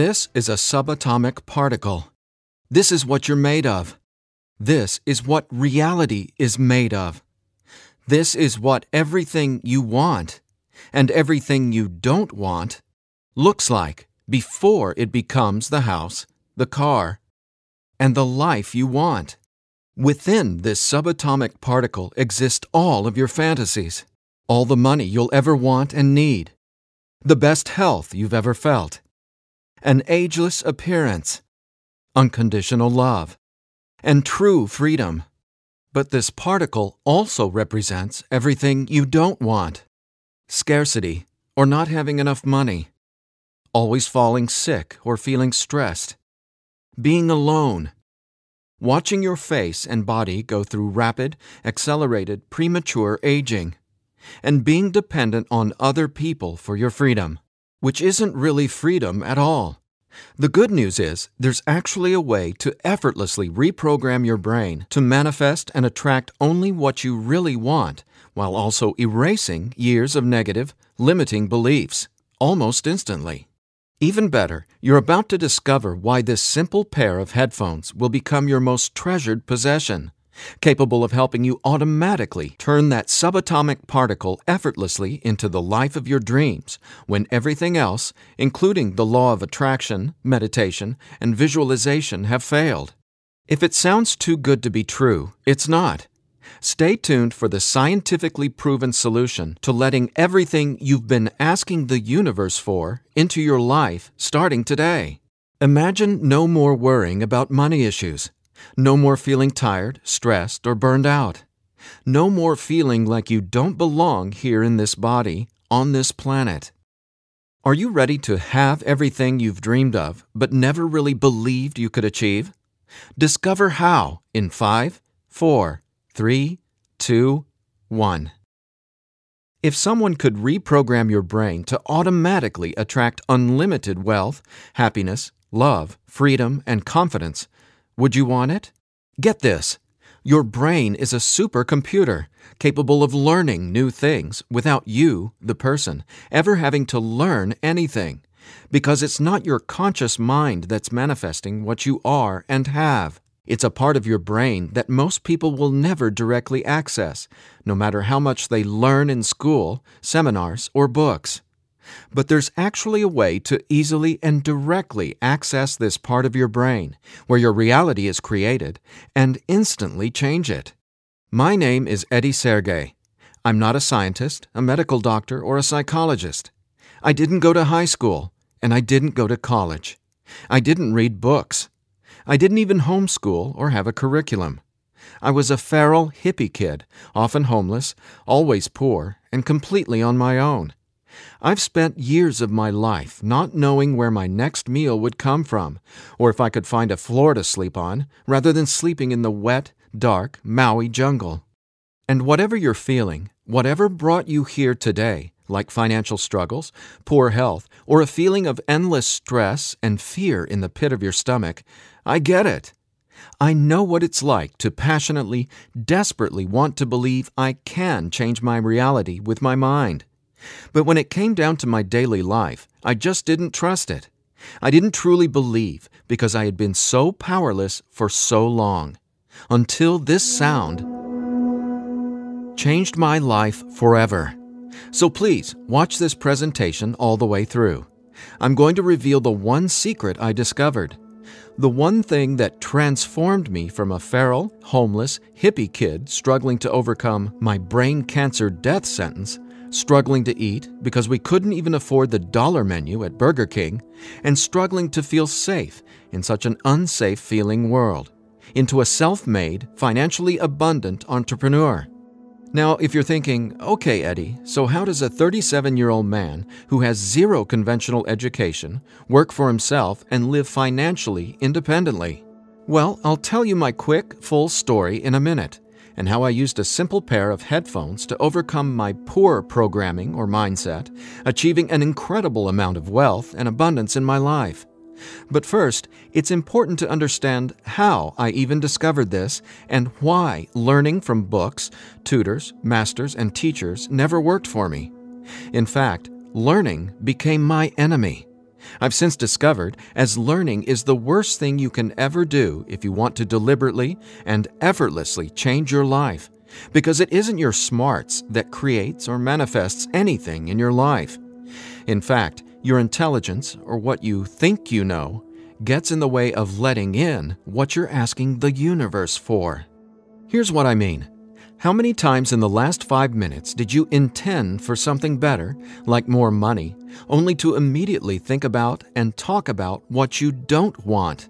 This is a subatomic particle. This is what you're made of. This is what reality is made of. This is what everything you want and everything you don't want looks like before it becomes the house, the car, and the life you want. Within this subatomic particle exist all of your fantasies, all the money you'll ever want and need, the best health you've ever felt, an ageless appearance, unconditional love, and true freedom. But this particle also represents everything you don't want: scarcity or not having enough money, always falling sick or feeling stressed, being alone, watching your face and body go through rapid, accelerated, premature aging, and being dependent on other people for your freedom, which isn't really freedom at all. The good news is there's actually a way to effortlessly reprogram your brain to manifest and attract only what you really want, while also erasing years of negative, limiting beliefs, almost instantly. Even better, you're about to discover why this simple pair of headphones will become your most treasured possession, capable of helping you automatically turn that subatomic particle effortlessly into the life of your dreams when everything else, including the law of attraction, meditation, and visualization, have failed. If it sounds too good to be true, it's not. Stay tuned for the scientifically proven solution to letting everything you've been asking the universe for into your life starting today. Imagine no more worrying about money issues. No more feeling tired, stressed, or burned out. No more feeling like you don't belong here in this body, on this planet. Are you ready to have everything you've dreamed of but never really believed you could achieve? Discover how in 5, 4, 3, 2, 1. If someone could reprogram your brain to automatically attract unlimited wealth, happiness, love, freedom, and confidence, would you want it? Get this. Your brain is a supercomputer capable of learning new things without you, the person, ever having to learn anything, because it's not your conscious mind that's manifesting what you are and have. It's a part of your brain that most people will never directly access, no matter how much they learn in school, seminars, or books. But there's actually a way to easily and directly access this part of your brain, where your reality is created, and instantly change it. My name is Eddie Sergey. I'm not a scientist, a medical doctor, or a psychologist. I didn't go to high school, and I didn't go to college. I didn't read books. I didn't even homeschool or have a curriculum. I was a feral hippie kid, often homeless, always poor, and completely on my own. I've spent years of my life not knowing where my next meal would come from, or if I could find a floor to sleep on, rather than sleeping in the wet, dark Maui jungle. And whatever you're feeling, whatever brought you here today, like financial struggles, poor health, or a feeling of endless stress and fear in the pit of your stomach, I get it. I know what it's like to passionately, desperately want to believe I can change my reality with my mind. But when it came down to my daily life, I just didn't trust it. I didn't truly believe because I had been so powerless for so long. Until this sound changed my life forever. So please, watch this presentation all the way through. I'm going to reveal the one secret I discovered. The one thing that transformed me from a feral, homeless, hippie kid struggling to overcome my brain cancer death sentence, struggling to eat because we couldn't even afford the dollar menu at Burger King, and struggling to feel safe in such an unsafe-feeling world, into a self-made, financially abundant entrepreneur. Now, if you're thinking, okay, Eddie, so how does a 37-year-old man who has zero conventional education work for himself and live financially independently? Well, I'll tell you my quick, full story in a minute, and how I used a simple pair of headphones to overcome my poor programming or mindset, achieving an incredible amount of wealth and abundance in my life. But first, it's important to understand how I even discovered this and why learning from books, tutors, masters, and teachers never worked for me. In fact, learning became my enemy. I've since discovered as learning is the worst thing you can ever do if you want to deliberately and effortlessly change your life, because it isn't your smarts that creates or manifests anything in your life. In fact, your intelligence, or what you think you know, gets in the way of letting in what you're asking the universe for. Here's what I mean. How many times in the last 5 minutes did you intend for something better, like more money, only to immediately think about and talk about what you don't want?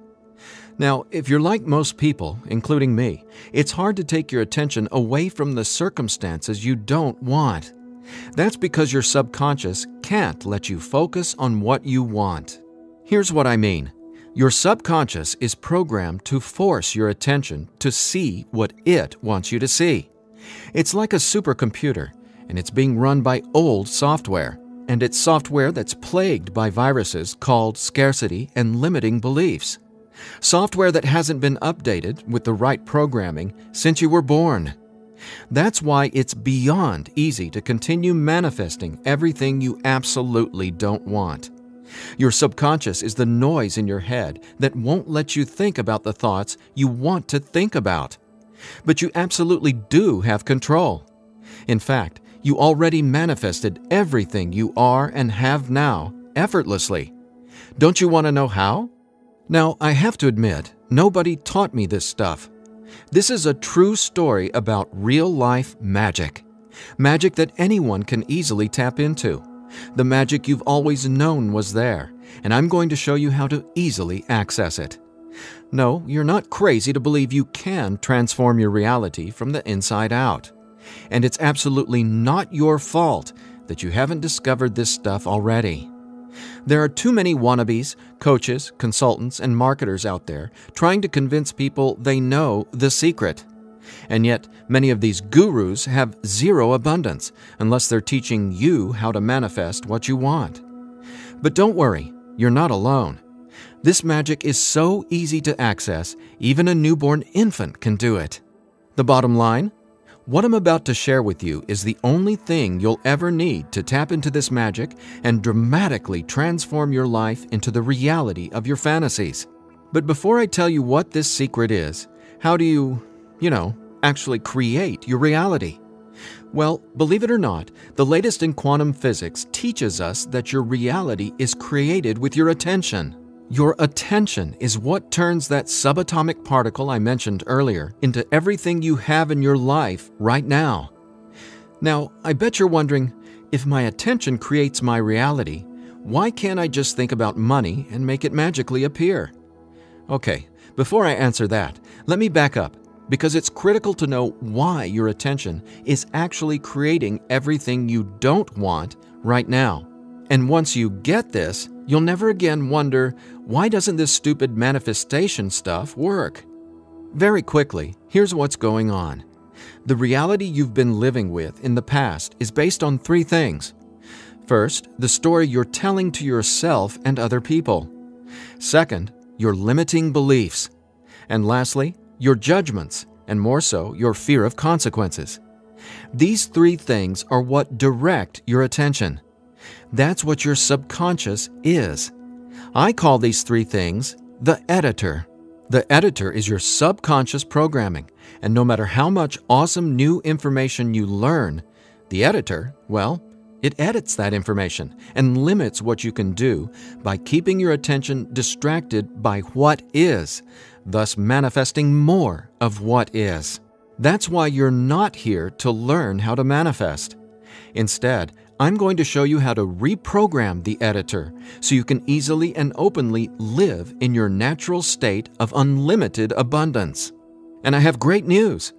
Now, if you're like most people, including me, it's hard to take your attention away from the circumstances you don't want. That's because your subconscious can't let you focus on what you want. Here's what I mean. Your subconscious is programmed to force your attention to see what it wants you to see. It's like a supercomputer, and it's being run by old software, and it's software that's plagued by viruses called scarcity and limiting beliefs. Software that hasn't been updated with the right programming since you were born. That's why it's beyond easy to continue manifesting everything you absolutely don't want. Your subconscious is the noise in your head that won't let you think about the thoughts you want to think about. But you absolutely do have control. In fact, you already manifested everything you are and have now effortlessly. Don't you want to know how? Now, I have to admit, nobody taught me this stuff. This is a true story about real-life magic. Magic that anyone can easily tap into. The magic you've always known was there, and I'm going to show you how to easily access it. No, you're not crazy to believe you can transform your reality from the inside out. And it's absolutely not your fault that you haven't discovered this stuff already. There are too many wannabes, coaches, consultants, and marketers out there trying to convince people they know the secret. And yet, many of these gurus have zero abundance unless they're teaching you how to manifest what you want. But don't worry, you're not alone. This magic is so easy to access, even a newborn infant can do it. The bottom line? What I'm about to share with you is the only thing you'll ever need to tap into this magic and dramatically transform your life into the reality of your fantasies. But before I tell you what this secret is, how do you actually create your reality? Well, believe it or not, the latest in quantum physics teaches us that your reality is created with your attention. Your attention is what turns that subatomic particle I mentioned earlier into everything you have in your life right now. Now, I bet you're wondering, if my attention creates my reality, why can't I just think about money and make it magically appear? Okay, before I answer that, let me back up, because it's critical to know why your attention is actually creating everything you don't want right now. And once you get this, you'll never again wonder, why doesn't this stupid manifestation stuff work? Very quickly, here's what's going on. The reality you've been living with in the past is based on 3 things. First, the story you're telling to yourself and other people. Second, your limiting beliefs. And lastly, your judgments, and more so, your fear of consequences. These 3 things are what direct your attention. That's what your subconscious is. I call these 3 things the editor. The editor is your subconscious programming, and no matter how much awesome new information you learn, the editor, well, it edits that information and limits what you can do by keeping your attention distracted by what is, thus manifesting more of what is. That's why you're not here to learn how to manifest. Instead, I'm going to show you how to reprogram the editor so you can easily and openly live in your natural state of unlimited abundance. And I have great news.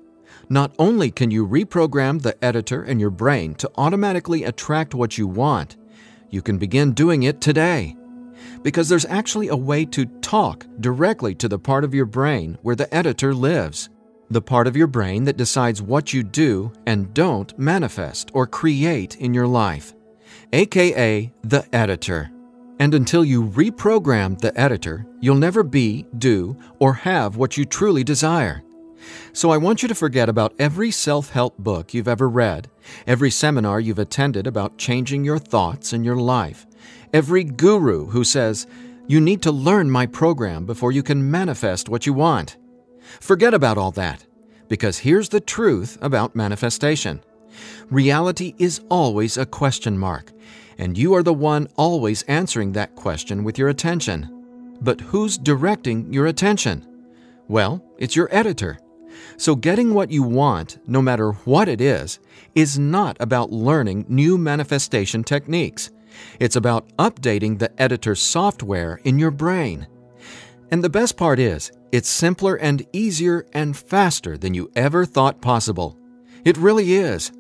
Not only can you reprogram the editor in your brain to automatically attract what you want, you can begin doing it today. Because there's actually a way to talk directly to the part of your brain where the editor lives. The part of your brain that decides what you do and don't manifest or create in your life, aka the editor. And until you reprogram the editor, you'll never be, do, or have what you truly desire. So I want you to forget about every self-help book you've ever read, every seminar you've attended about changing your thoughts and your life, every guru who says, "You need to learn my program before you can manifest what you want." Forget about all that, because here's the truth about manifestation. Reality is always a question mark, and you are the one always answering that question with your attention. But who's directing your attention? Well, it's your editor. So getting what you want, no matter what it is not about learning new manifestation techniques. It's about updating the editor's software in your brain. And the best part is, it's simpler and easier and faster than you ever thought possible. It really is.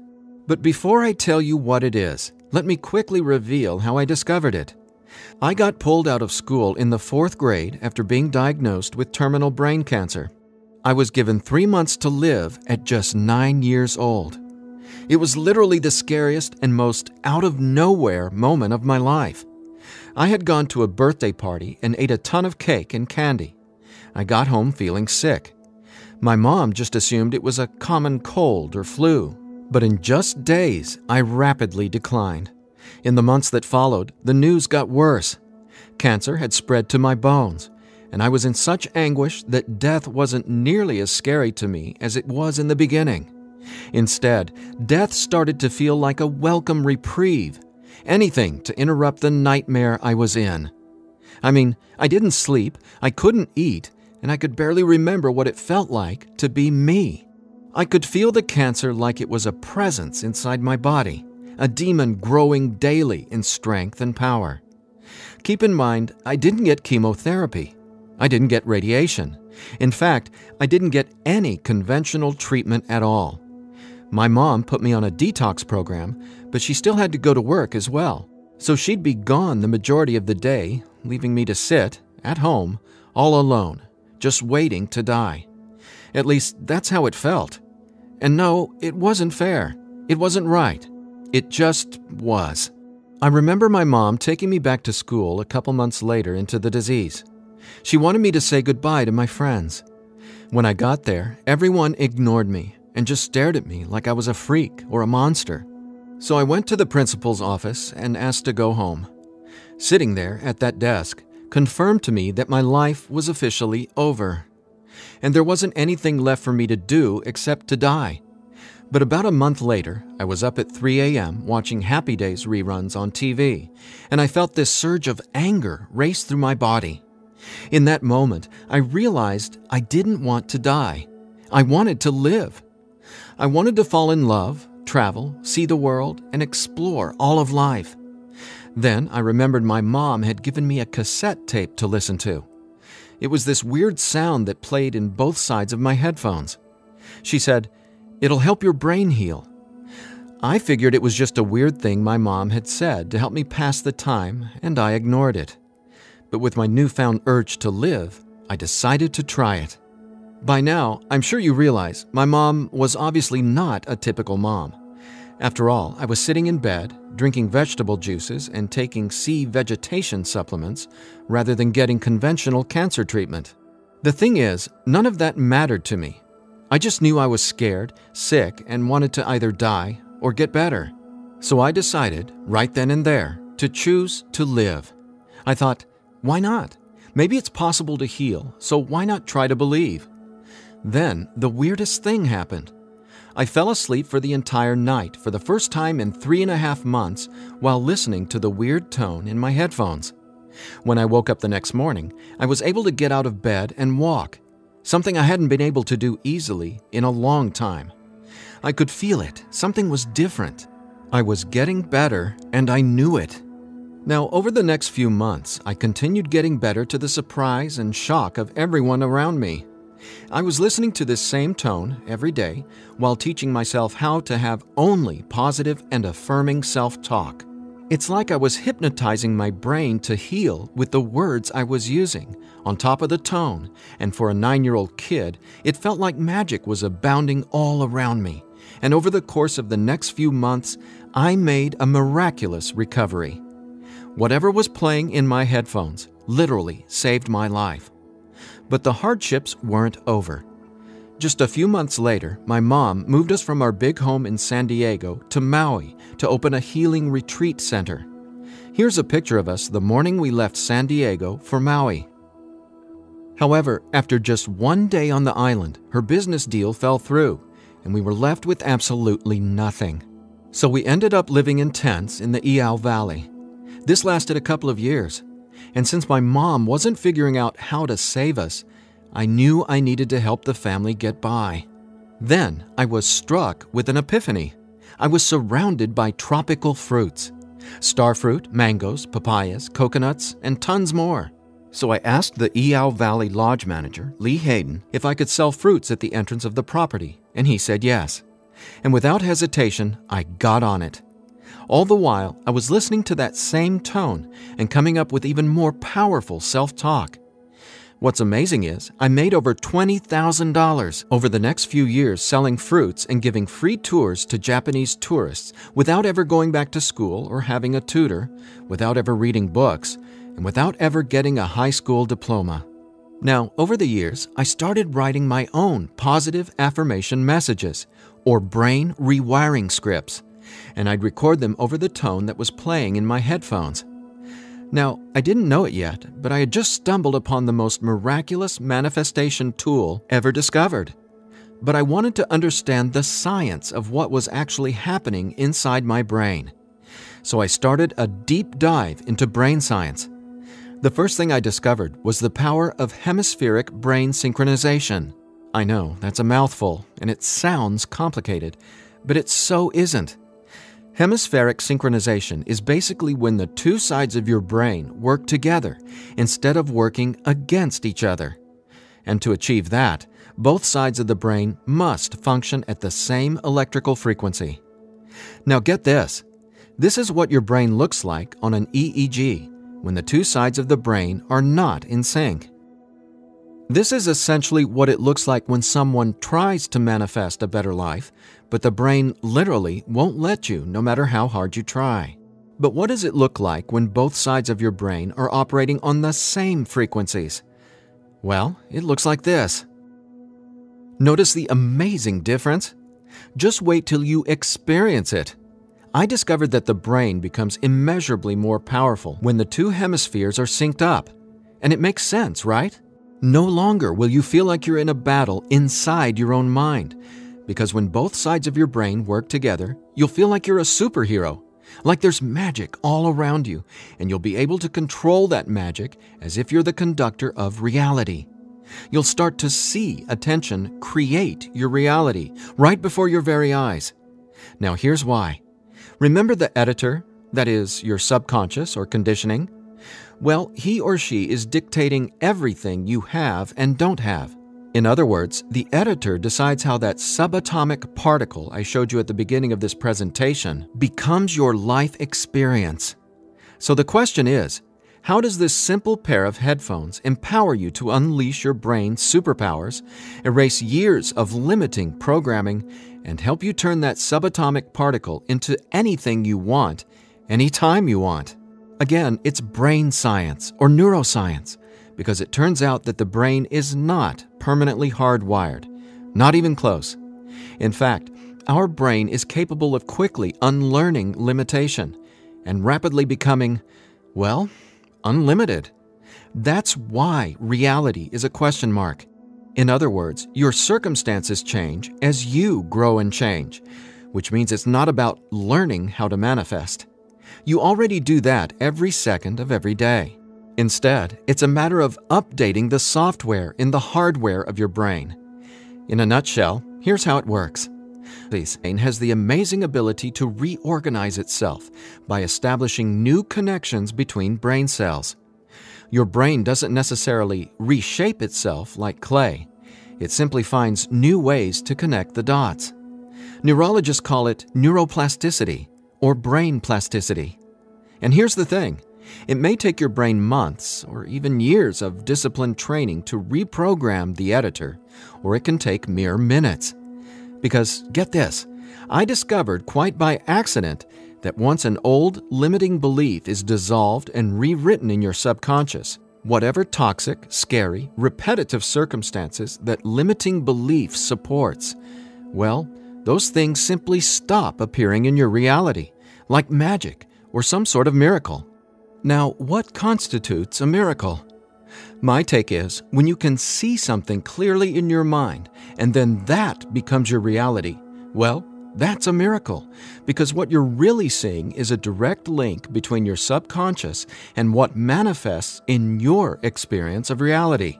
But before I tell you what it is, let me quickly reveal how I discovered it. I got pulled out of school in the 4th grade after being diagnosed with terminal brain cancer. I was given 3 months to live at just 9 years old. It was literally the scariest and most out-of-nowhere moment of my life. I had gone to a birthday party and ate a ton of cake and candy. I got home feeling sick. My mom just assumed it was a common cold or flu. But in just days, I rapidly declined. In the months that followed, the news got worse. Cancer had spread to my bones, and I was in such anguish that death wasn't nearly as scary to me as it was in the beginning. Instead, death started to feel like a welcome reprieve, anything to interrupt the nightmare I was in. I mean, I didn't sleep, I couldn't eat, and I could barely remember what it felt like to be me. I could feel the cancer like it was a presence inside my body, a demon growing daily in strength and power. Keep in mind, I didn't get chemotherapy. I didn't get radiation. In fact, I didn't get any conventional treatment at all. My mom put me on a detox program, but she still had to go to work as well. So she'd be gone the majority of the day, leaving me to sit, at home, all alone, just waiting to die. At least, that's how it felt. And no, it wasn't fair. It wasn't right. It just was. I remember my mom taking me back to school a couple months later into the disease. She wanted me to say goodbye to my friends. When I got there, everyone ignored me and just stared at me like I was a freak or a monster. So I went to the principal's office and asked to go home. Sitting there at that desk confirmed to me that my life was officially over. And there wasn't anything left for me to do except to die. But about a month later, I was up at 3 a.m. watching Happy Days reruns on TV, and I felt this surge of anger race through my body. In that moment, I realized I didn't want to die. I wanted to live. I wanted to fall in love, travel, see the world, and explore all of life. Then I remembered my mom had given me a cassette tape to listen to. It was this weird sound that played in both sides of my headphones. She said, "It'll help your brain heal." I figured it was just a weird thing my mom had said to help me pass the time, and I ignored it. But with my newfound urge to live, I decided to try it. By now, I'm sure you realize my mom was obviously not a typical mom. After all, I was sitting in bed, drinking vegetable juices and taking sea vegetation supplements rather than getting conventional cancer treatment. The thing is, none of that mattered to me. I just knew I was scared, sick, and wanted to either die or get better. So I decided, right then and there, to choose to live. I thought, why not? Maybe it's possible to heal, so why not try to believe? Then, the weirdest thing happened. I fell asleep for the entire night for the first time in 3.5 months while listening to the weird tone in my headphones. When I woke up the next morning, I was able to get out of bed and walk, something I hadn't been able to do easily in a long time. I could feel it. Something was different. I was getting better, and I knew it. Now, over the next few months, I continued getting better to the surprise and shock of everyone around me. I was listening to this same tone every day while teaching myself how to have only positive and affirming self-talk. It's like I was hypnotizing my brain to heal with the words I was using, on top of the tone, and for a 9-year-old kid, it felt like magic was abounding all around me. And over the course of the next few months, I made a miraculous recovery. Whatever was playing in my headphones literally saved my life. But the hardships weren't over. Just a few months later, my mom moved us from our big home in San Diego to Maui to open a healing retreat center. Here's a picture of us the morning we left San Diego for Maui. However, after just one day on the island, her business deal fell through, and we were left with absolutely nothing. So we ended up living in tents in the Iao Valley. This lasted a couple of years, and since my mom wasn't figuring out how to save us, I knew I needed to help the family get by. Then I was struck with an epiphany. I was surrounded by tropical fruits: starfruit, mangoes, papayas, coconuts, and tons more. So I asked the Iao Valley Lodge manager, Lee Hayden, if I could sell fruits at the entrance of the property, and he said yes. And without hesitation, I got on it. All the while, I was listening to that same tone and coming up with even more powerful self-talk. What's amazing is I made over $20,000 over the next few years selling fruits and giving free tours to Japanese tourists without ever going back to school or having a tutor, without ever reading books, and without ever getting a high school diploma. Now, over the years, I started writing my own positive affirmation messages, or brain rewiring scripts, and I'd record them over the tone that was playing in my headphones. Now, I didn't know it yet, but I had just stumbled upon the most miraculous manifestation tool ever discovered. But I wanted to understand the science of what was actually happening inside my brain. So I started a deep dive into brain science. The first thing I discovered was the power of hemispheric brain synchronization. I know, that's a mouthful, and it sounds complicated, but it so isn't. Hemispheric synchronization is basically when the two sides of your brain work together instead of working against each other. And to achieve that, both sides of the brain must function at the same electrical frequency. Now get this. This is what your brain looks like on an EEG when the two sides of the brain are not in sync. This is essentially what it looks like when someone tries to manifest a better life, but the brain literally won't let you no matter how hard you try. But what does it look like when both sides of your brain are operating on the same frequencies? Well, it looks like this. Notice the amazing difference? Just wait till you experience it. I discovered that the brain becomes immeasurably more powerful when the two hemispheres are synced up. And it makes sense, right? No longer will you feel like you're in a battle inside your own mind, because when both sides of your brain work together, you'll feel like you're a superhero, like there's magic all around you, and you'll be able to control that magic as if you're the conductor of reality. You'll start to see attention create your reality right before your very eyes. Now here's why. Remember the editor, that is, your subconscious or conditioning? Well, he or she is dictating everything you have and don't have. In other words, the editor decides how that subatomic particle I showed you at the beginning of this presentation becomes your life experience. So the question is, how does this simple pair of headphones empower you to unleash your brain's superpowers, erase years of limiting programming, and help you turn that subatomic particle into anything you want, anytime you want? Again, it's brain science or neuroscience, because it turns out that the brain is not permanently hardwired, not even close. In fact, our brain is capable of quickly unlearning limitation and rapidly becoming, well, unlimited. That's why reality is a question mark. In other words, your circumstances change as you grow and change, which means it's not about learning how to manifest. You already do that every second of every day. Instead, it's a matter of updating the software in the hardware of your brain. In a nutshell, here's how it works. The brain has the amazing ability to reorganize itself by establishing new connections between brain cells. Your brain doesn't necessarily reshape itself like clay. It simply finds new ways to connect the dots. Neurologists call it neuroplasticity or brain plasticity. And here's the thing. It may take your brain months or even years of disciplined training to reprogram the editor, or it can take mere minutes. Because, get this, I discovered quite by accident that once an old, limiting belief is dissolved and rewritten in your subconscious, whatever toxic, scary, repetitive circumstances that limiting belief supports, well, those things simply stop appearing in your reality, like magic or some sort of miracle. Now, what constitutes a miracle? My take is when you can see something clearly in your mind and then that becomes your reality, well, that's a miracle, because what you're really seeing is a direct link between your subconscious and what manifests in your experience of reality.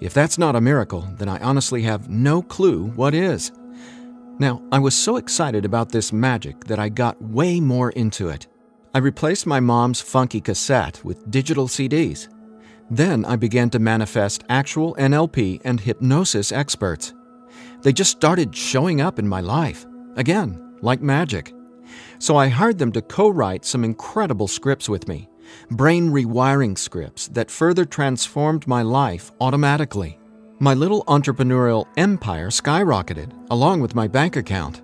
If that's not a miracle, then I honestly have no clue what is. Now, I was so excited about this magic that I got way more into it. I replaced my mom's funky cassette with digital CDs. Then I began to manifest actual NLP and hypnosis experts. They just started showing up in my life, again, like magic. So I hired them to co-write some incredible scripts with me, brain rewiring scripts that further transformed my life automatically. My little entrepreneurial empire skyrocketed, along with my bank account.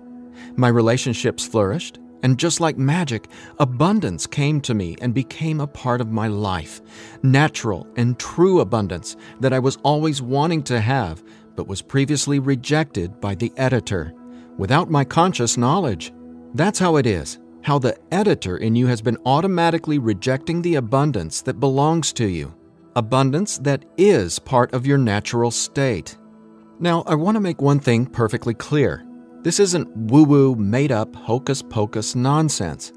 My relationships flourished, and just like magic, abundance came to me and became a part of my life. Natural and true abundance that I was always wanting to have, but was previously rejected by the editor, without my conscious knowledge. That's how it is, how the editor in you has been automatically rejecting the abundance that belongs to you. Abundance that is part of your natural state. Now, I want to make one thing perfectly clear. This isn't woo-woo, made-up, hocus-pocus nonsense.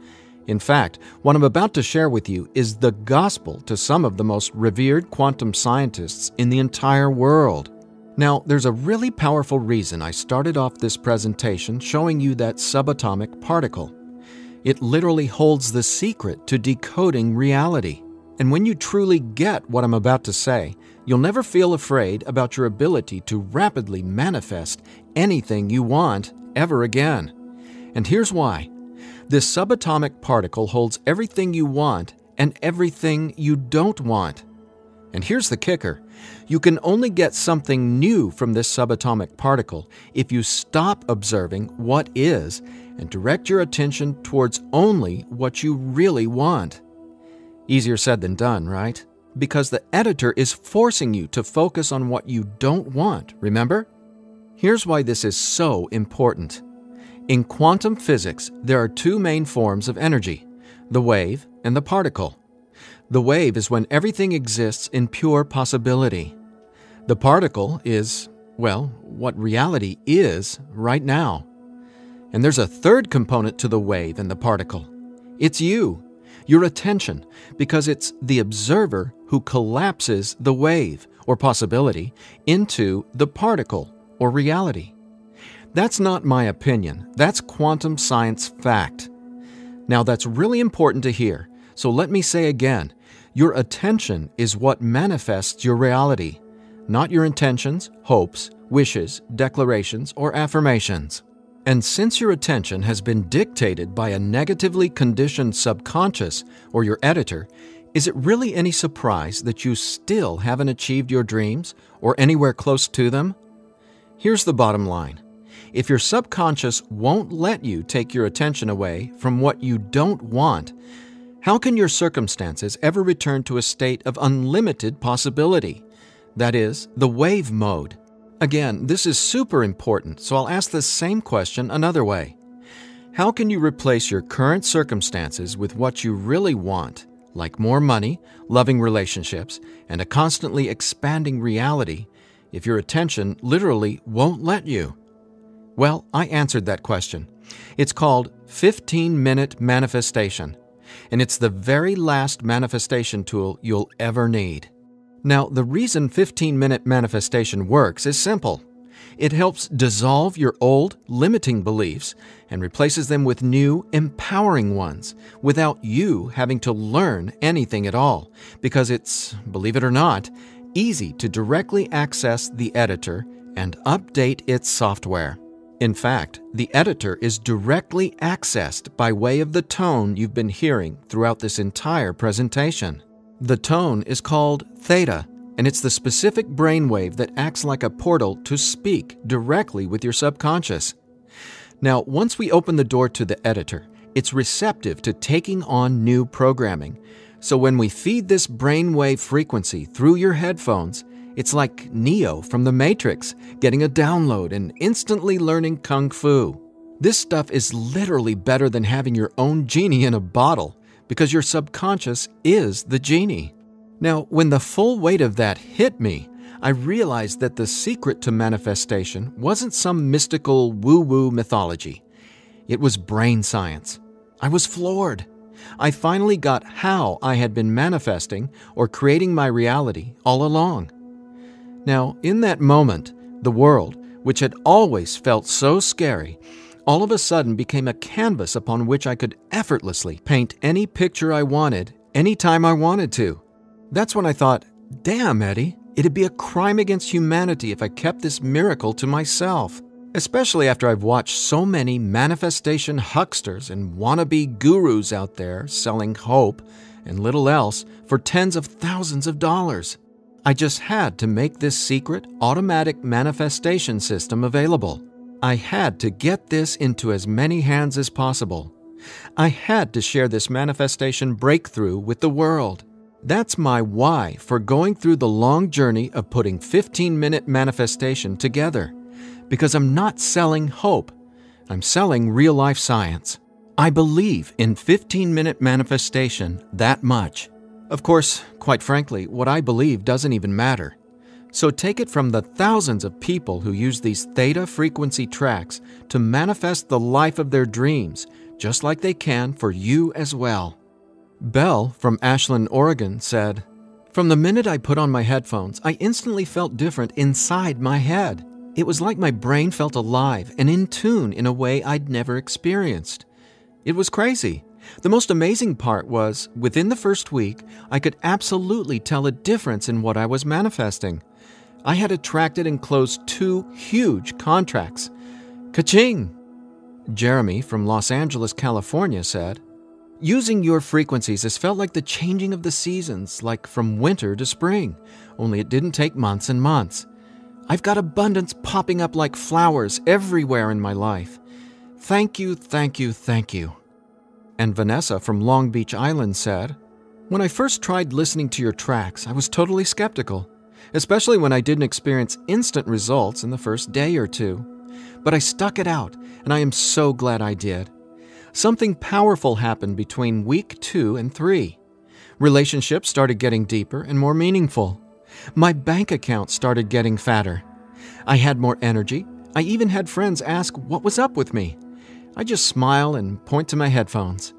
In fact, what I'm about to share with you is the gospel to some of the most revered quantum scientists in the entire world. Now, there's a really powerful reason I started off this presentation showing you that subatomic particle. It literally holds the secret to decoding reality. And when you truly get what I'm about to say, you'll never feel afraid about your ability to rapidly manifest anything you want ever again. And here's why. This subatomic particle holds everything you want and everything you don't want. And here's the kicker. You can only get something new from this subatomic particle if you stop observing what is and direct your attention towards only what you really want. Easier said than done, right? Because the editor is forcing you to focus on what you don't want, remember? Here's why this is so important. In quantum physics, there are two main forms of energy, the wave and the particle. The wave is when everything exists in pure possibility. The particle is, well, what reality is right now. And there's a third component to the wave and the particle. It's you. Your attention, because it's the observer who collapses the wave, or possibility, into the particle, or reality. That's not my opinion. That's quantum science fact. Now that's really important to hear, so let me say again, your attention is what manifests your reality, not your intentions, hopes, wishes, declarations, or affirmations. And since your attention has been dictated by a negatively conditioned subconscious or your editor, is it really any surprise that you still haven't achieved your dreams or anywhere close to them? Here's the bottom line. If your subconscious won't let you take your attention away from what you don't want, how can your circumstances ever return to a state of unlimited possibility? That is, the wave mode. Again, this is super important, so I'll ask the same question another way. How can you replace your current circumstances with what you really want, like more money, loving relationships, and a constantly expanding reality, if your attention literally won't let you? Well, I answered that question. It's called 15-minute manifestation, and it's the very last manifestation tool you'll ever need. Now, the reason 15-minute manifestation works is simple. It helps dissolve your old, limiting beliefs and replaces them with new, empowering ones without you having to learn anything at all, because it's, believe it or not, easy to directly access the editor and update its software. In fact, the editor is directly accessed by way of the tone you've been hearing throughout this entire presentation. The tone is called theta, and it's the specific brainwave that acts like a portal to speak directly with your subconscious. Now, once we open the door to the editor, it's receptive to taking on new programming. So when we feed this brainwave frequency through your headphones, it's like Neo from the Matrix getting a download and instantly learning Kung Fu. This stuff is literally better than having your own genie in a bottle, because your subconscious is the genie. Now, when the full weight of that hit me, I realized that the secret to manifestation wasn't some mystical woo-woo mythology. It was brain science. I was floored. I finally got how I had been manifesting or creating my reality all along. Now, in that moment, the world, which had always felt so scary, all of a sudden became a canvas upon which I could effortlessly paint any picture I wanted, anytime I wanted to. That's when I thought, damn, Eddie, it'd be a crime against humanity if I kept this miracle to myself. Especially after I've watched so many manifestation hucksters and wannabe gurus out there selling hope and little else for tens of thousands of dollars. I just had to make this secret, automatic manifestation system available. I had to get this into as many hands as possible. I had to share this manifestation breakthrough with the world. That's my why for going through the long journey of putting 15-minute manifestation together. Because I'm not selling hope. I'm selling real-life science. I believe in 15-minute manifestation that much. Of course, quite frankly, what I believe doesn't even matter. So take it from the thousands of people who use these theta frequency tracks to manifest the life of their dreams, just like they can for you as well. Belle from Ashland, Oregon said, "From the minute I put on my headphones, I instantly felt different inside my head. It was like my brain felt alive and in tune in a way I'd never experienced. It was crazy. The most amazing part was, within the first week, I could absolutely tell a difference in what I was manifesting. I had attracted and closed 2 huge contracts. Ka-ching!" Jeremy from Los Angeles, California said, "Using your frequencies has felt like the changing of the seasons, like from winter to spring, only it didn't take months and months. I've got abundance popping up like flowers everywhere in my life. Thank you, thank you, thank you." And Vanessa from Long Beach Island said, "When I first tried listening to your tracks, I was totally skeptical, especially when I didn't experience instant results in the first day or 2. But I stuck it out, and I am so glad I did. Something powerful happened between week 2 and 3. Relationships started getting deeper and more meaningful. My bank account started getting fatter. I had more energy. I even had friends ask what was up with me. I just smile and point to my headphones.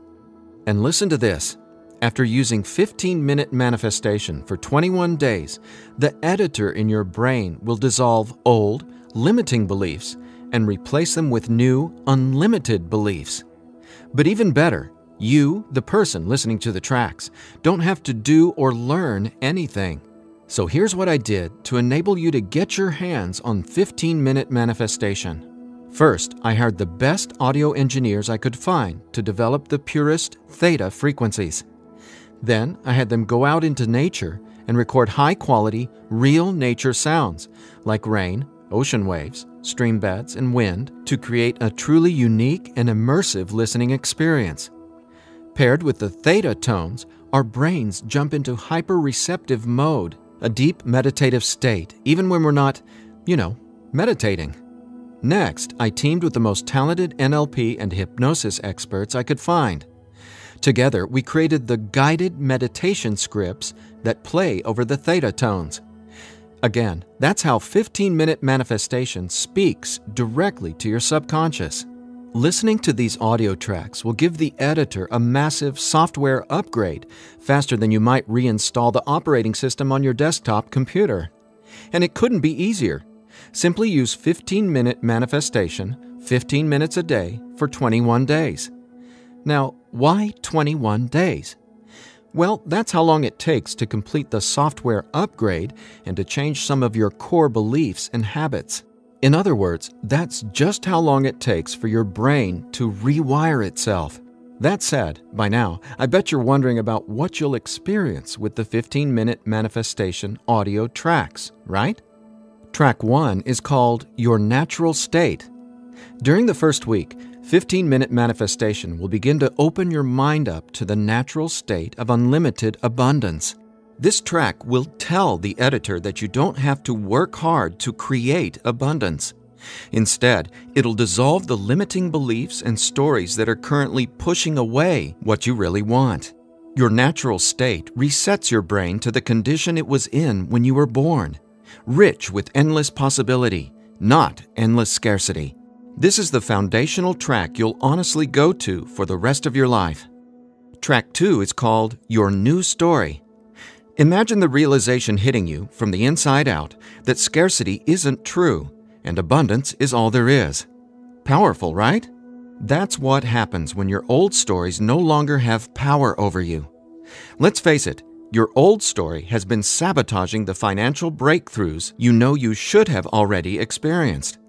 And listen to this. After using 15-minute manifestation for 21 days, the editor in your brain will dissolve old, limiting beliefs and replace them with new, unlimited beliefs. But even better, you, the person listening to the tracks, don't have to do or learn anything. So here's what I did to enable you to get your hands on 15-minute manifestation. First, I hired the best audio engineers I could find to develop the purest theta frequencies. Then, I had them go out into nature and record high-quality, real nature sounds, like rain, ocean waves, stream beds, and wind, to create a truly unique and immersive listening experience. Paired with the theta tones, our brains jump into hyper-receptive mode, a deep meditative state, even when we're not, meditating. Next, I teamed with the most talented NLP and hypnosis experts I could find. Together, we created the guided meditation scripts that play over the theta tones. Again, that's how 15-minute manifestation speaks directly to your subconscious. Listening to these audio tracks will give the editor a massive software upgrade faster than you might reinstall the operating system on your desktop computer. And it couldn't be easier. Simply use 15-minute manifestation, 15 minutes a day, for 21 days. Now, why 21 days? Well, that's how long it takes to complete the software upgrade and to change some of your core beliefs and habits. In other words, that's just how long it takes for your brain to rewire itself. That said, by now, I bet you're wondering about what you'll experience with the 15-minute manifestation audio tracks, right? Track 1 is called Your Natural State. During the first week, 15-minute manifestation will begin to open your mind up to the natural state of unlimited abundance. This track will tell the editor that you don't have to work hard to create abundance. Instead, it'll dissolve the limiting beliefs and stories that are currently pushing away what you really want. Your natural state resets your brain to the condition it was in when you were born, rich with endless possibility, not endless scarcity. This is the foundational track you'll honestly go to for the rest of your life. Track 2 is called Your New Story. Imagine the realization hitting you from the inside out that scarcity isn't true and abundance is all there is. Powerful, right? That's what happens when your old stories no longer have power over you. Let's face it, your old story has been sabotaging the financial breakthroughs you know you should have already experienced.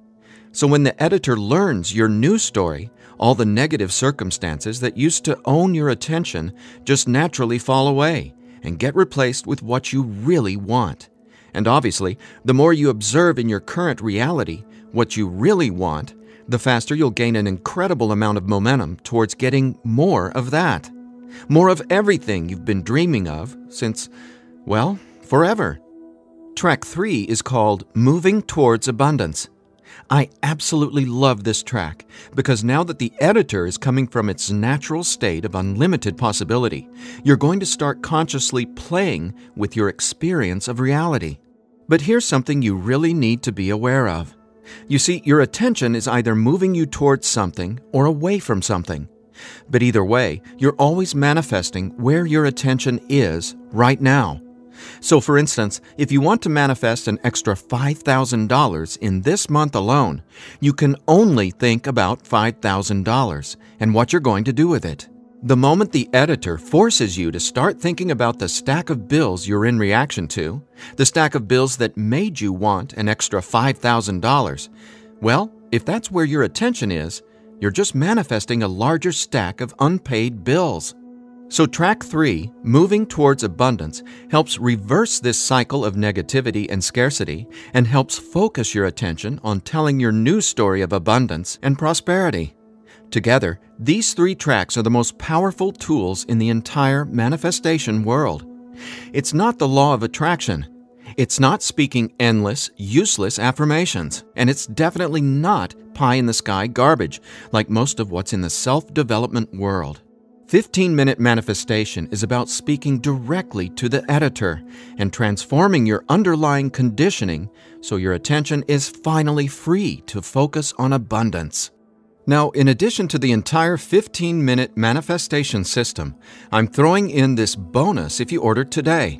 So when the editor learns your new story, all the negative circumstances that used to own your attention just naturally fall away and get replaced with what you really want. And obviously, the more you observe in your current reality what you really want, the faster you'll gain an incredible amount of momentum towards getting more of that. More of everything you've been dreaming of since, well, forever. Track 3 is called Moving Towards Abundance. I absolutely love this track because now that the editor is coming from its natural state of unlimited possibility, you're going to start consciously playing with your experience of reality. But here's something you really need to be aware of. You see, your attention is either moving you towards something or away from something. But either way, you're always manifesting where your attention is right now. So for instance, if you want to manifest an extra $5,000 in this month alone, you can only think about $5,000 and what you're going to do with it. The moment the editor forces you to start thinking about the stack of bills you're in reaction to, the stack of bills that made you want an extra $5,000, well, if that's where your attention is, you're just manifesting a larger stack of unpaid bills. So track 3, Moving Towards Abundance, helps reverse this cycle of negativity and scarcity and helps focus your attention on telling your new story of abundance and prosperity. Together, these 3 tracks are the most powerful tools in the entire manifestation world. It's not the law of attraction. It's not speaking endless, useless affirmations. And it's definitely not pie-in-the-sky garbage like most of what's in the self-development world. 15-minute manifestation is about speaking directly to the editor and transforming your underlying conditioning so your attention is finally free to focus on abundance. Now, in addition to the entire 15-minute manifestation system, I'm throwing in this bonus if you order today.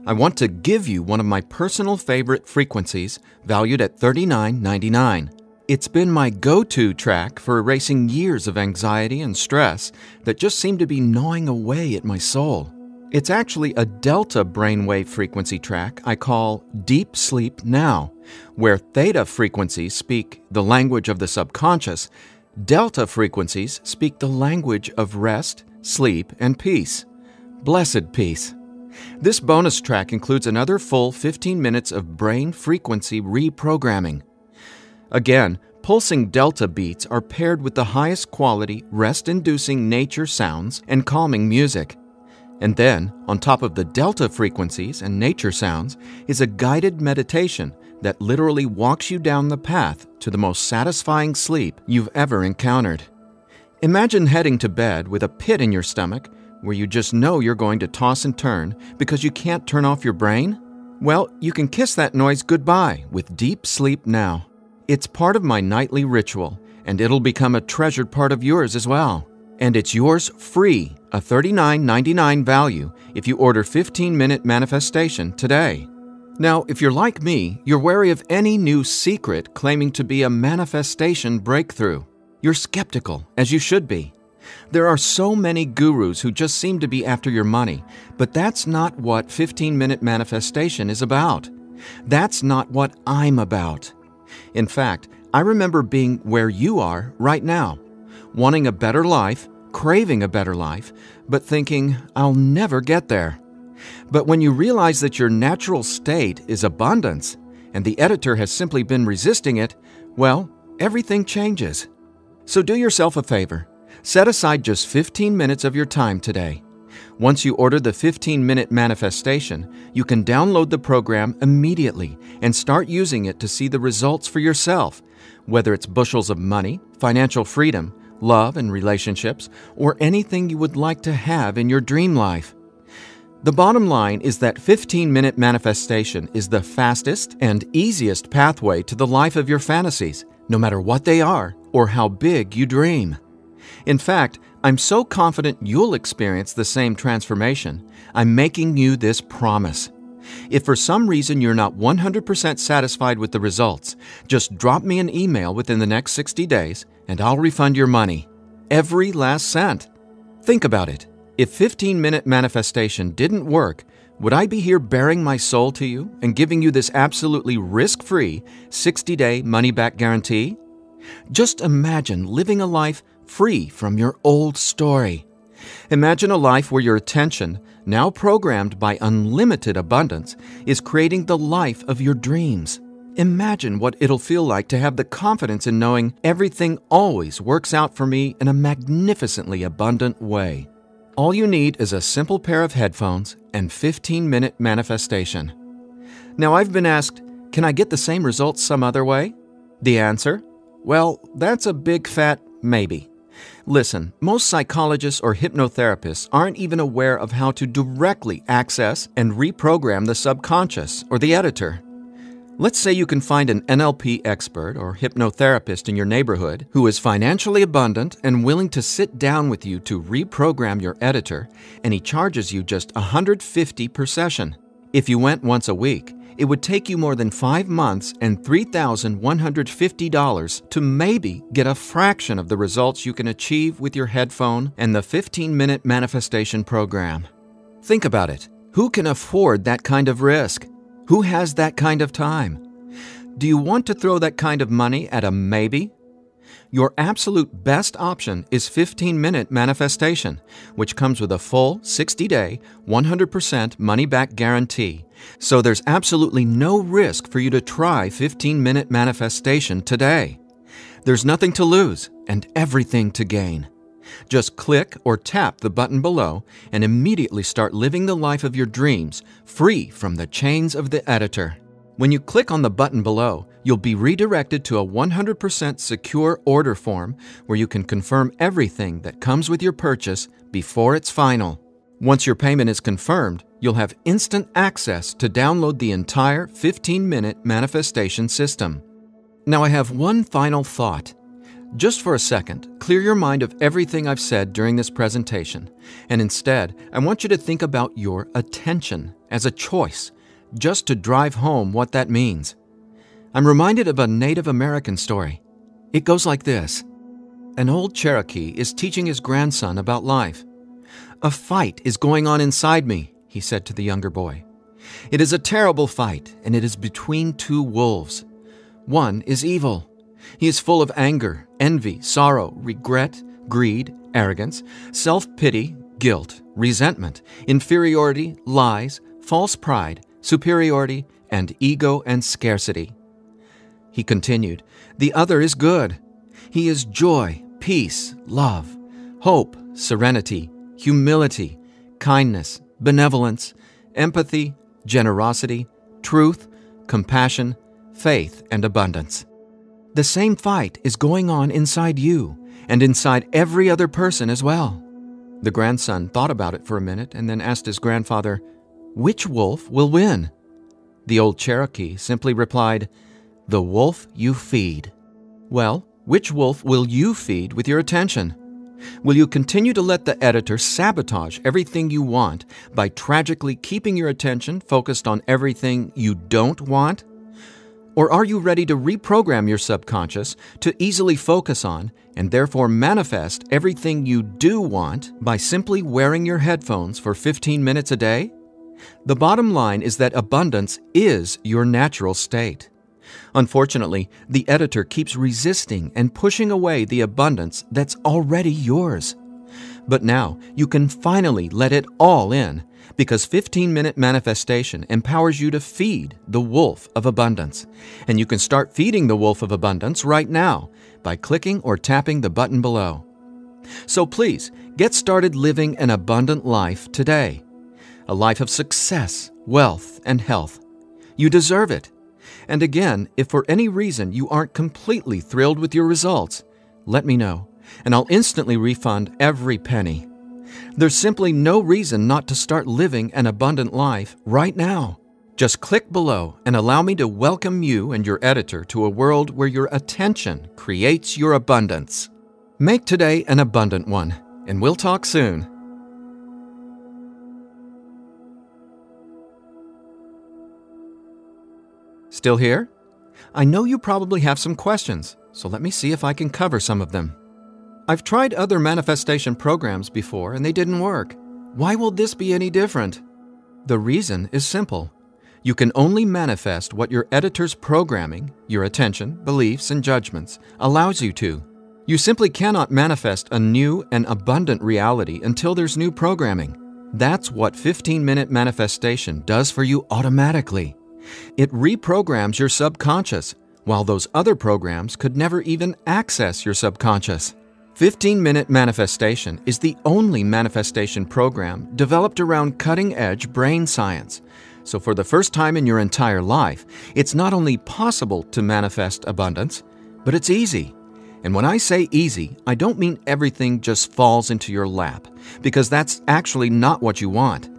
I want to give you one of my personal favorite frequencies valued at $39.99. It's been my go-to track for erasing years of anxiety and stress that just seem to be gnawing away at my soul. It's actually a delta brainwave frequency track I call Deep Sleep Now, where theta frequencies speak the language of the subconscious, delta frequencies speak the language of rest, sleep, and peace. Blessed peace. This bonus track includes another full 15 minutes of brain frequency reprogramming. Again, pulsing delta beats are paired with the highest quality, rest-inducing nature sounds and calming music. And then, on top of the delta frequencies and nature sounds, is a guided meditation that literally walks you down the path to the most satisfying sleep you've ever encountered. Imagine heading to bed with a pit in your stomach where you just know you're going to toss and turn because you can't turn off your brain? Well, you can kiss that noise goodbye with Deep Sleep Now. It's part of my nightly ritual, and it'll become a treasured part of yours as well. And it's yours free, a $39.99 value, if you order 15-minute manifestation today. Now, if you're like me, you're wary of any new secret claiming to be a manifestation breakthrough. You're skeptical, as you should be. There are so many gurus who just seem to be after your money, but that's not what 15-minute manifestation is about. That's not what I'm about. In fact, I remember being where you are right now, wanting a better life, craving a better life, but thinking, I'll never get there. But when you realize that your natural state is abundance, and the editor has simply been resisting it, well, everything changes. So do yourself a favor. Set aside just 15 minutes of your time today. Once you order the 15-minute manifestation, you can download the program immediately and start using it to see the results for yourself, whether it's bushels of money, financial freedom, love and relationships, or anything you would like to have in your dream life. The bottom line is that 15-minute manifestation is the fastest and easiest pathway to the life of your fantasies, no matter what they are or how big you dream. In fact, I'm so confident you'll experience the same transformation, I'm making you this promise. If for some reason you're not 100% satisfied with the results, just drop me an email within the next 60 days and I'll refund your money. Every last cent. Think about it. If 15-minute manifestation didn't work, would I be here bearing my soul to you and giving you this absolutely risk-free 60-day money-back guarantee? Just imagine living a life free from your old story. Imagine a life where your attention, now programmed by unlimited abundance, is creating the life of your dreams. Imagine what it'll feel like to have the confidence in knowing everything always works out for me in a magnificently abundant way. All you need is a simple pair of headphones and 15-minute manifestation. Now, I've been asked, can I get the same results some other way? The answer? Well, that's a big fat maybe. Listen, most psychologists or hypnotherapists aren't even aware of how to directly access and reprogram the subconscious or the editor. Let's say you can find an NLP expert or hypnotherapist in your neighborhood who is financially abundant and willing to sit down with you to reprogram your editor, and he charges you just $150 per session. If you went once a week, it would take you more than 5 months and $3,150 to maybe get a fraction of the results you can achieve with your headphone and the 15-minute manifestation program. Think about it. Who can afford that kind of risk? Who has that kind of time? Do you want to throw that kind of money at a maybe? Your absolute best option is 15-minute manifestation, which comes with a full 60-day, 100% money-back guarantee. So there's absolutely no risk for you to try 15-minute manifestation today. There's nothing to lose and everything to gain. Just click or tap the button below and immediately start living the life of your dreams, free from the chains of the editor. When you click on the button below, you'll be redirected to a 100% secure order form where you can confirm everything that comes with your purchase before it's final. Once your payment is confirmed, you'll have instant access to download the entire 15-minute manifestation system. Now I have one final thought. Just for a second, clear your mind of everything I've said during this presentation, and instead, I want you to think about your attention as a choice, just to drive home what that means. I'm reminded of a Native American story. It goes like this. An old Cherokee is teaching his grandson about life. "A fight is going on inside me," he said to the younger boy. "It is a terrible fight, and it is between two wolves. One is evil. He is full of anger, envy, sorrow, regret, greed, arrogance, self-pity, guilt, resentment, inferiority, lies, false pride, superiority, and ego and scarcity." He continued, "The other is good. He is joy, peace, love, hope, serenity, humility, kindness, benevolence, empathy, generosity, truth, compassion, faith, and abundance. The same fight is going on inside you and inside every other person as well." The grandson thought about it for a minute and then asked his grandfather, "Which wolf will win?" The old Cherokee simply replied, "The wolf you feed." Well, which wolf will you feed with your attention? Will you continue to let the editor sabotage everything you want by tragically keeping your attention focused on everything you don't want? Or are you ready to reprogram your subconscious to easily focus on and therefore manifest everything you do want by simply wearing your headphones for 15 minutes a day? The bottom line is that abundance is your natural state. Unfortunately, the editor keeps resisting and pushing away the abundance that's already yours. But now you can finally let it all in, because 15-minute manifestation empowers you to feed the wolf of abundance. And you can start feeding the wolf of abundance right now by clicking or tapping the button below. So please, get started living an abundant life today. A life of success, wealth, and health. You deserve it. And again, if for any reason you aren't completely thrilled with your results, let me know, and I'll instantly refund every penny. There's simply no reason not to start living an abundant life right now. Just click below and allow me to welcome you and your editor to a world where your attention creates your abundance. Make today an abundant one, and we'll talk soon. Still here? I know you probably have some questions, so let me see if I can cover some of them. I've tried other manifestation programs before and they didn't work. Why will this be any different? The reason is simple. You can only manifest what your editor's programming, your attention, beliefs, and judgments allows you to. You simply cannot manifest a new and abundant reality until there's new programming. That's what 15-minute manifestation does for you automatically. It reprograms your subconscious, while those other programs could never even access your subconscious. 15-minute manifestation is the only manifestation program developed around cutting-edge brain science. So for the first time in your entire life, it's not only possible to manifest abundance, but it's easy. And when I say easy, I don't mean everything just falls into your lap, because that's actually not what you want.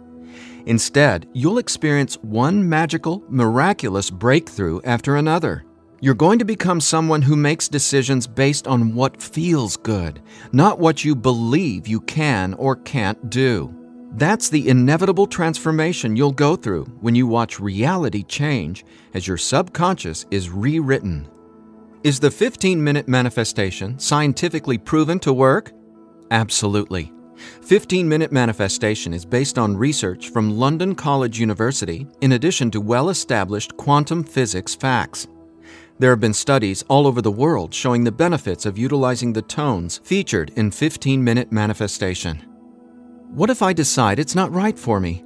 Instead, you'll experience one magical, miraculous breakthrough after another. You're going to become someone who makes decisions based on what feels good, not what you believe you can or can't do. That's the inevitable transformation you'll go through when you watch reality change as your subconscious is rewritten. Is the 15-minute manifestation scientifically proven to work? Absolutely. 15-minute manifestation is based on research from London College University in addition to well-established quantum physics facts. There have been studies all over the world showing the benefits of utilizing the tones featured in 15-minute manifestation. What if I decide it's not right for me?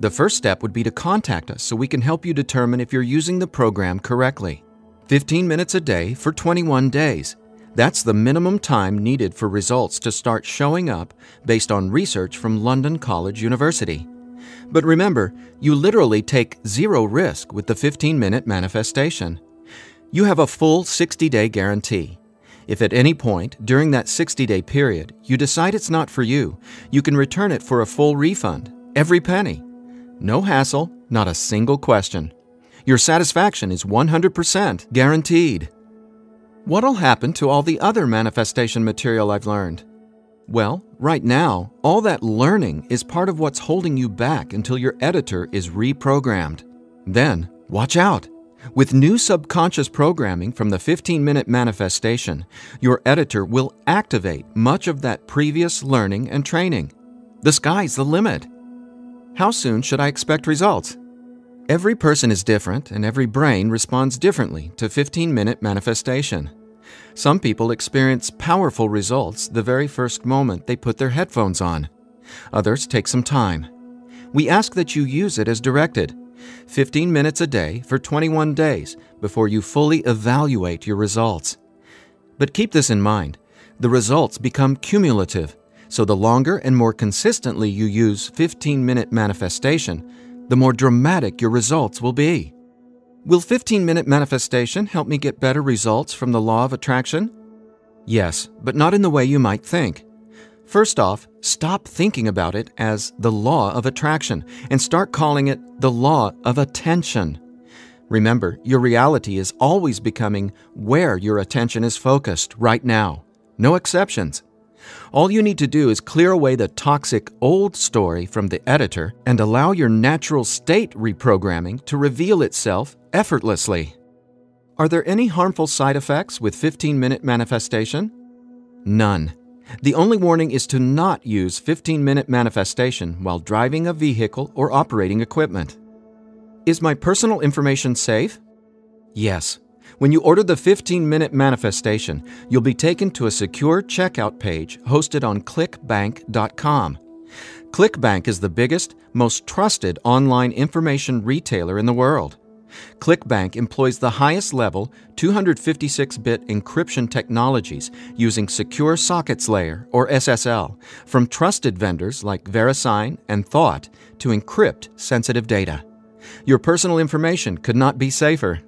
The first step would be to contact us so we can help you determine if you're using the program correctly. 15 minutes a day for 21 days. That's the minimum time needed for results to start showing up based on research from London College University. But remember, you literally take zero risk with the 15-minute manifestation. You have a full 60-day guarantee. If at any point during that 60-day period you decide it's not for you, you can return it for a full refund, every penny. No hassle, not a single question. Your satisfaction is 100% guaranteed. What'll happen to all the other manifestation material I've learned? Well, right now, all that learning is part of what's holding you back until your editor is reprogrammed. Then, watch out! With new subconscious programming from the 15-minute manifestation, your editor will activate much of that previous learning and training. The sky's the limit. How soon should I expect results? Every person is different and every brain responds differently to 15-minute manifestation. Some people experience powerful results the very first moment they put their headphones on. Others take some time. We ask that you use it as directed, 15 minutes a day for 21 days before you fully evaluate your results. But keep this in mind, the results become cumulative, so the longer and more consistently you use 15-minute manifestation, the more dramatic your results will be. Will 15-minute manifestation help me get better results from the law of attraction? Yes, but not in the way you might think. First off, stop thinking about it as the law of attraction and start calling it the law of attention. Remember, your reality is always becoming where your attention is focused right now. No exceptions. All you need to do is clear away the toxic old story from the editor and allow your natural state reprogramming to reveal itself effortlessly. Are there any harmful side effects with 15-minute manifestation? None. The only warning is to not use 15-minute manifestation while driving a vehicle or operating equipment. Is my personal information safe? Yes. When you order the 15-minute manifestation, you'll be taken to a secure checkout page hosted on clickbank.com. ClickBank is the biggest, most trusted online information retailer in the world. ClickBank employs the highest level 256-bit encryption technologies using Secure Sockets Layer, or SSL, from trusted vendors like VeriSign and Thought to encrypt sensitive data. Your personal information could not be safer.